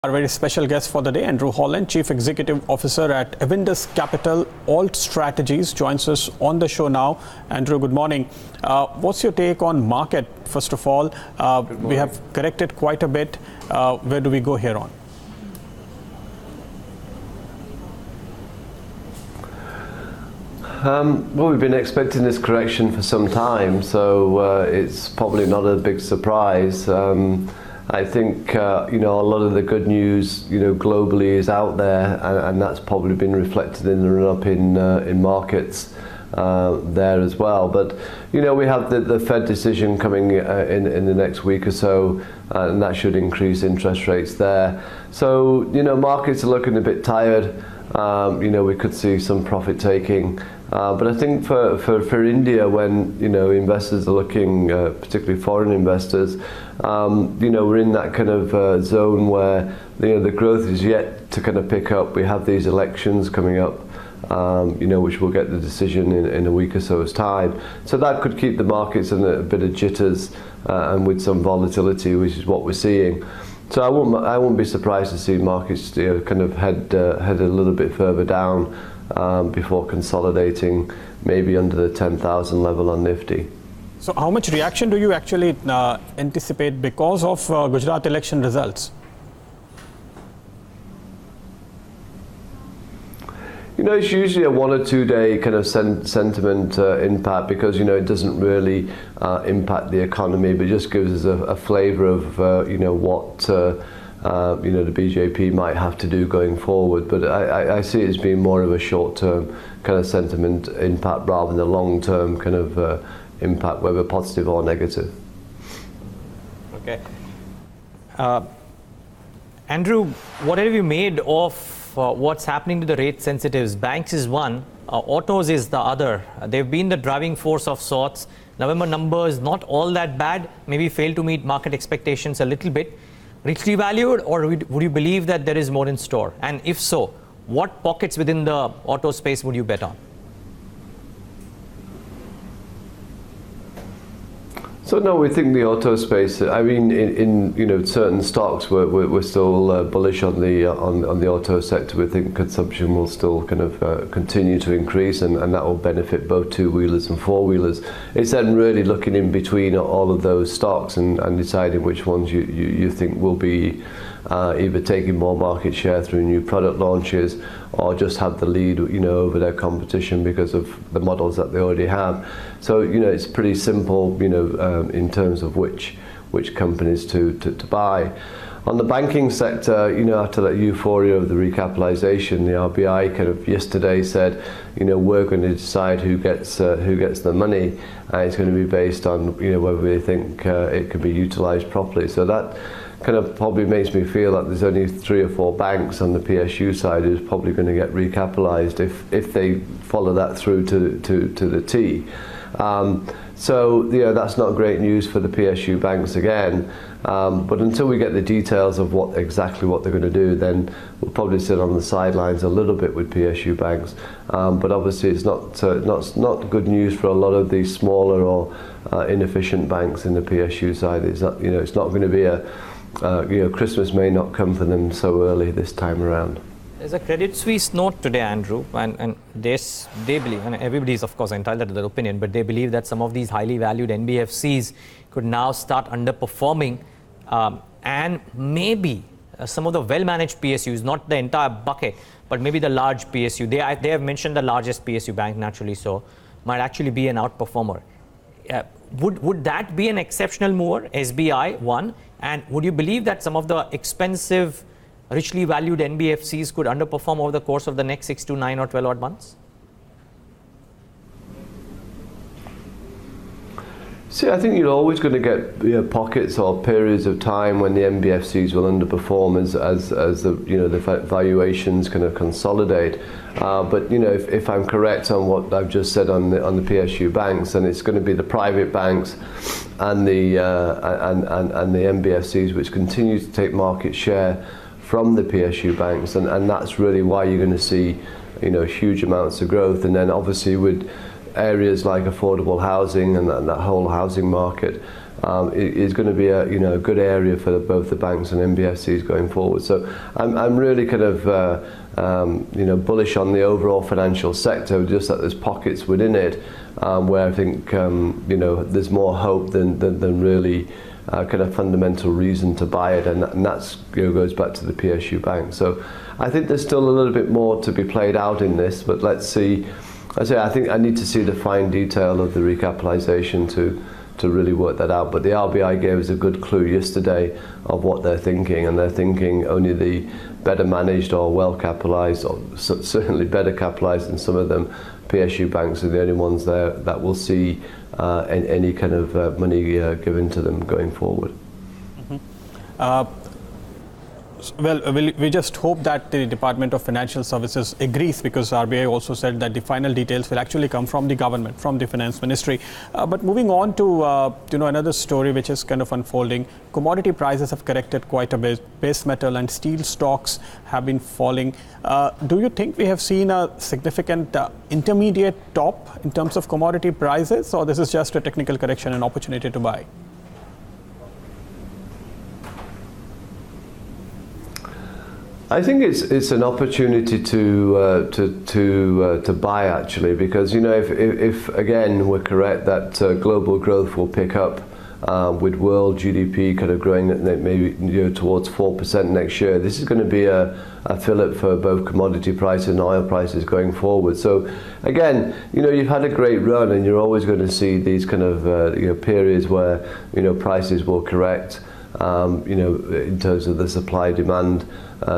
Our very special guest for the day, Andrew Holland, Chief Executive Officer at Avendus Capital Alt Strategies, joins us on the show now. Andrew, good morning. What's your take on market? First of all, we have corrected quite a bit. Where do we go here on? Well, we've been expecting this correction for some time, so it's probably not a big surprise. I think a lot of the good news globally is out there, and that's probably been reflected in the run-up in markets there as well. But we have the Fed decision coming in the next week or so, and that should increase interest rates there. So markets are looking a bit tired. We could see some profit taking. But I think for India, when investors are looking, particularly foreign investors, we're in that kind of zone where the growth is yet to kind of pick up. We have these elections coming up, which we'll get the decision in a week or so's time. So that could keep the markets in a bit of jitters and with some volatility, which is what we're seeing. So I won't be surprised to see markets kind of head a little bit further down before consolidating maybe under the 10,000 level on Nifty. So how much reaction do you actually anticipate because of Gujarat election results? It's usually a 1 or 2 day kind of sentiment impact, because it doesn't really impact the economy, but just gives us a flavour of what the BJP might have to do going forward. But I see it as being more of a short-term kind of sentiment impact rather than a long-term kind of impact, whether positive or negative. Okay. Andrew, what have you made of what's happening to the rate sensitives? Banks is one, autos is the other. They've been the driving force of sorts. November numbers not all that bad, maybe failed to meet market expectations a little bit. Richly valued, or would you believe that there is more in store? And if so, what pockets within the auto space would you bet on? So no, we think the auto space. I mean, in certain stocks, we're still bullish on the auto sector. We think consumption will still kind of continue to increase, and that will benefit both two-wheelers and four-wheelers. It's then really looking in between all of those stocks and deciding which ones you think will be either taking more market share through new product launches, or just have the lead over their competition because of the models that they already have. So it's pretty simple in terms of which companies to buy. On the banking sector, after that euphoria of the recapitalization, the RBI kind of yesterday said, we're going to decide who gets the money, and it's going to be based on whether they think it can be utilized properly. So that kind of probably makes me feel that there's only 3 or 4 banks on the PSU side who's probably going to get recapitalized if they follow that through to the T. So that's not great news for the PSU banks again. But until we get the details of exactly what they're going to do, then we'll probably sit on the sidelines a little bit with PSU banks. But obviously, it's not good news for a lot of these smaller or inefficient banks in the PSU side. It's not it's not going to be Christmas may not come for them so early this time around. There's a Credit Suisse note today, Andrew, and they believe, and everybody is of course entitled to their opinion, but they believe that some of these highly valued NBFCs could now start underperforming, and maybe some of the well-managed PSUs, not the entire bucket, but maybe the large PSU. They have mentioned the largest PSU bank, naturally so, might actually be an outperformer. Would that be an exceptional mover, SBI, one? And would you believe that some of the expensive, richly valued NBFCs could underperform over the course of the next 6 to 9 or 12 odd months? See, I think you're always going to get pockets or periods of time when the NBFCs will underperform as the valuations kind of consolidate. But if I'm correct on what I've just said on the PSU banks, then it's going to be the private banks and the NBFCs which continue to take market share from the PSU banks, and that's really why you're going to see huge amounts of growth. And then obviously with areas like affordable housing and that whole housing market is going to be a a good area for both the banks and NBFCs going forward. So I'm really kind of bullish on the overall financial sector, just that there's pockets within it where I think there's more hope than really kind of fundamental reason to buy it, and that's goes back to the PSU Bank. So I think there's still a little bit more to be played out in this, but let's see. I think I need to see the fine detail of the recapitalization to really work that out. But the RBI gave us a good clue yesterday of what they're thinking, and they're thinking only the better managed or well capitalized, or certainly better capitalized than some of them, PSU banks are the only ones there that will see any kind of money given to them going forward. Well, we just hope that the Department of Financial Services agrees, because RBI also said that the final details will actually come from the government, from the Finance Ministry. But moving on to another story which is kind of unfolding. Commodity prices have corrected quite a bit. Base metal and steel stocks have been falling. Do you think we have seen a significant intermediate top in terms of commodity prices, or this is just a technical correction and opportunity to buy? I think it's an opportunity to buy, actually, because if again we're correct that global growth will pick up with world GDP kind of growing at maybe towards 4% next year, this is going to be a fillip for both commodity prices and oil prices going forward. So again, you've had a great run, and you're always going to see these kind of periods where prices will correct. In terms of the supply-demand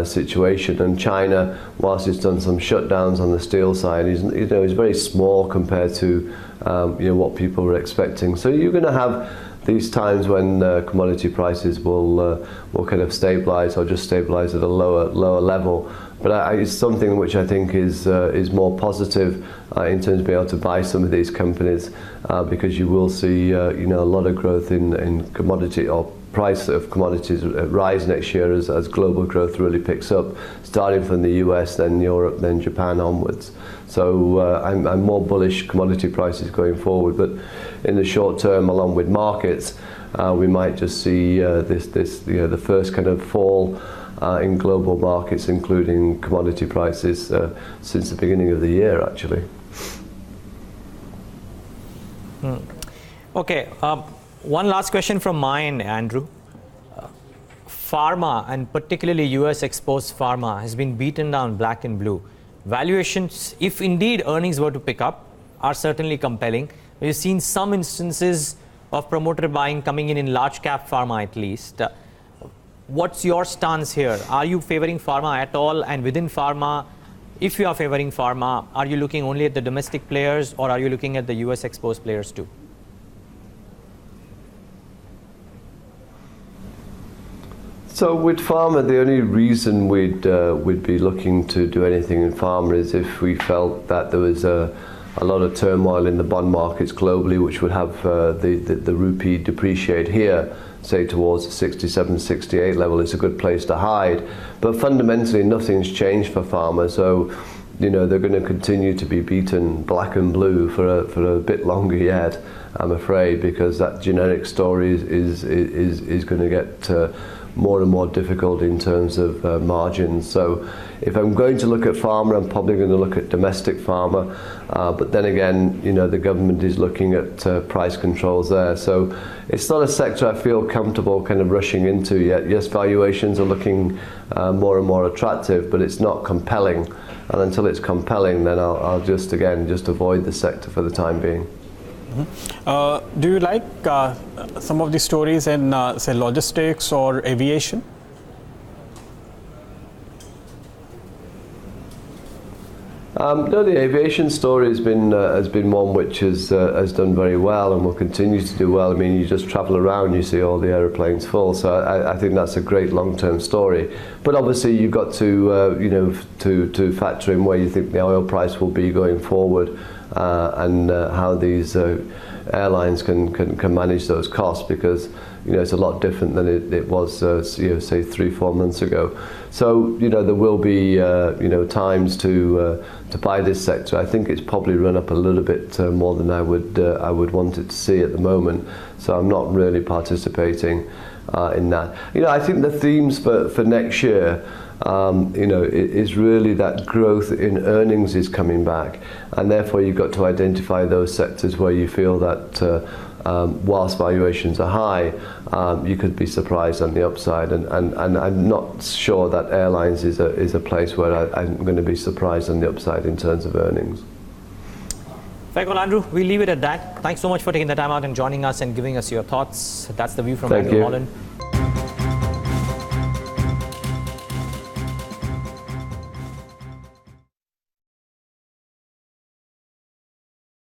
situation, and China, whilst it's done some shutdowns on the steel side, is very small compared to what people were expecting. So you're going to have these times when commodity prices will kind of stabilize, or just stabilize at a lower level. But it's something which I think is more positive in terms of being able to buy some of these companies, because you will see a lot of growth in commodity or price of commodities rise next year as global growth really picks up, starting from the US, then Europe, then Japan onwards. So I'm more bullish commodity prices going forward, but in the short term, along with markets, we might just see the first kind of fall in global markets, including commodity prices, since the beginning of the year, actually. Okay. One last question from my end, Andrew. Pharma, and particularly US exposed pharma, has been beaten down black and blue. Valuations, if indeed earnings were to pick up, are certainly compelling. We've seen some instances of promoter buying coming in large cap pharma at least. What's your stance here? Are you favoring pharma at all? And within pharma, if you are favoring pharma, are you looking only at the domestic players, or are you looking at the US exposed players too? So with pharma, the only reason we'd be looking to do anything in pharma is if we felt that there was a lot of turmoil in the bond markets globally, which would have the rupee depreciate here, say towards the 67, 68 level. It's a good place to hide. But fundamentally, nothing's changed for pharma. So they're going to continue to be beaten black and blue for a bit longer yet, I'm afraid, because that generic story is going to get more and more difficult in terms of margins. So if I'm going to look at pharma, I'm probably going to look at domestic pharma, but then again, the government is looking at price controls there. So it's not a sector I feel comfortable kind of rushing into yet. Yes, valuations are looking more and more attractive, but it's not compelling. And until it's compelling, then I'll just avoid the sector for the time being. Do you like some of the stories in, say, logistics or aviation? No, the aviation story has been one which has done very well and will continue to do well. I mean, you just travel around, you see all the aeroplanes full. So I think that's a great long-term story. But obviously, you've got to factor in where you think the oil price will be going forward, and how these airlines can manage those costs, because it's a lot different than it was, say 3-4 months ago. So, there will be, times to buy this sector. I think it's probably run up a little bit more than I would want it to see at the moment. So I'm not really participating in that. I think the themes for next year, is really that growth in earnings is coming back, and therefore you've got to identify those sectors where you feel that whilst valuations are high, you could be surprised on the upside, and I'm not sure that airlines is a place where I'm going to be surprised on the upside in terms of earnings. Fair call, Andrew. We'll leave it at that. Thanks so much for taking the time out and joining us and giving us your thoughts. That's the view from Thank Andrew you. Holland.